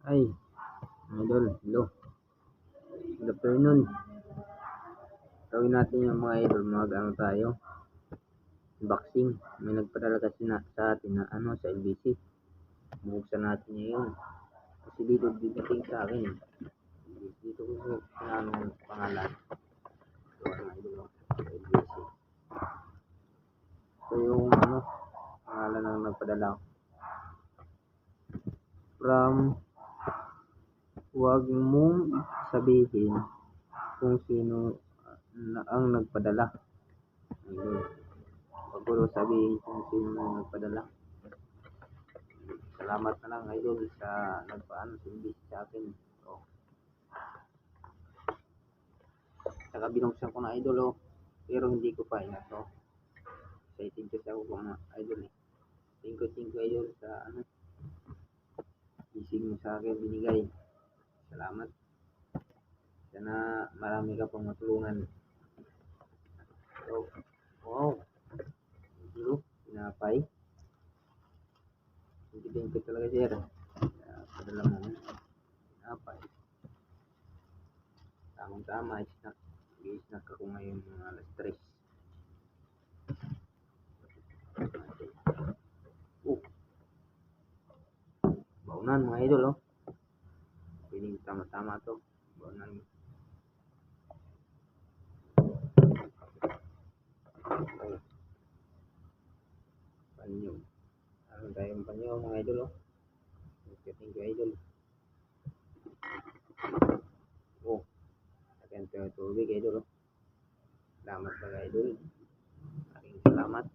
Ay, idol, hello. Good afternoon. Gawin natin yung mga idol, ano tayo, unboxing. May nagpadala kasi sa atin na sa LBC. Buksan natin ngayon. Kasi dito didating sa akin. Dito ko ang pangalan. Ito ang idol, sa LBC. Ito yung pangalan ng nagpadala. From, huwag mong sabihin kung sino ang nagpadala. Ayun. Huwag mo sabihin kung sino ang nagpadala. Salamat na lang idol sa silbi sa akin. So, saka binuksan ko na idol pero hindi ko pa ito. Excited kasi ako mga idol Thank you idol sa ising mo sa akin binigay. Salamat. Sana marami ka pang matulungan. So, wow. Pinapay. Thank you talaga sir. Padala mo. Pinapay. Tamang-tama. I-snack ako ngayon mga alas 3. Baunan mga idol Piling tama-tama to. Baunan. Panyo. Ano tayong panyo mga idol Thank you idol. Ayan tayo tubig idol Salamat mga idol. Maraming salamat.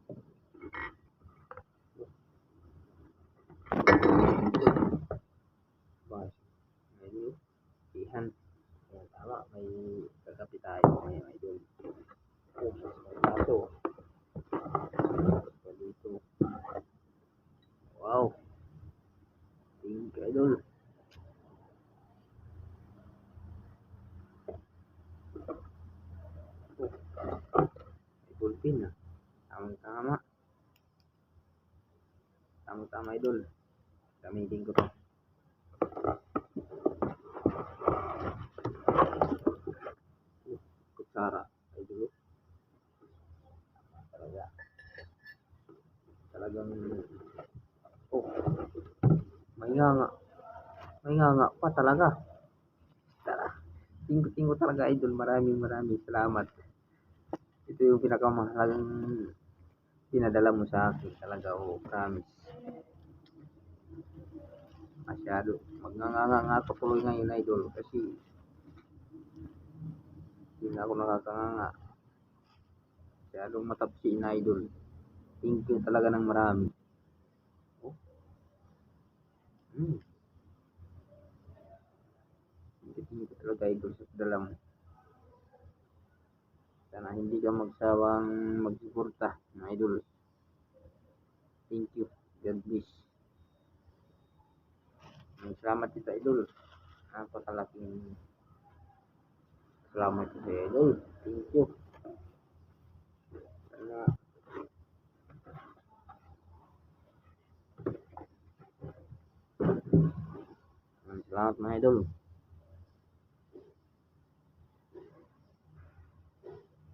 Bas. Ngayon, ihan. Ayan, tama. May kagapi tayo ngayon idol. Ito. Dito. Wow. Thank you idol. Pin Tamang-tama. Tamang-tama idol. Gamitin ko to. Kutsara idol. Talagang may nga pa talaga. Tingko talaga idol. Maraming salamat. Ito yung pinakamahalagang pinadala mo sa akin talaga promise. Masyado magnganga tuloy ngayon idol kasi hindi na ako nakakanganga. Masyadong matapsi na idol. Thank you talaga ng marami. Thank you talaga idol sa dala mo. Sana hindi ka magsawang magsuporta mga idol. Thank you. God bless. Salamat dito idol. Napakalaking salamat sa idol. Thank you. Sana salamat mga idol.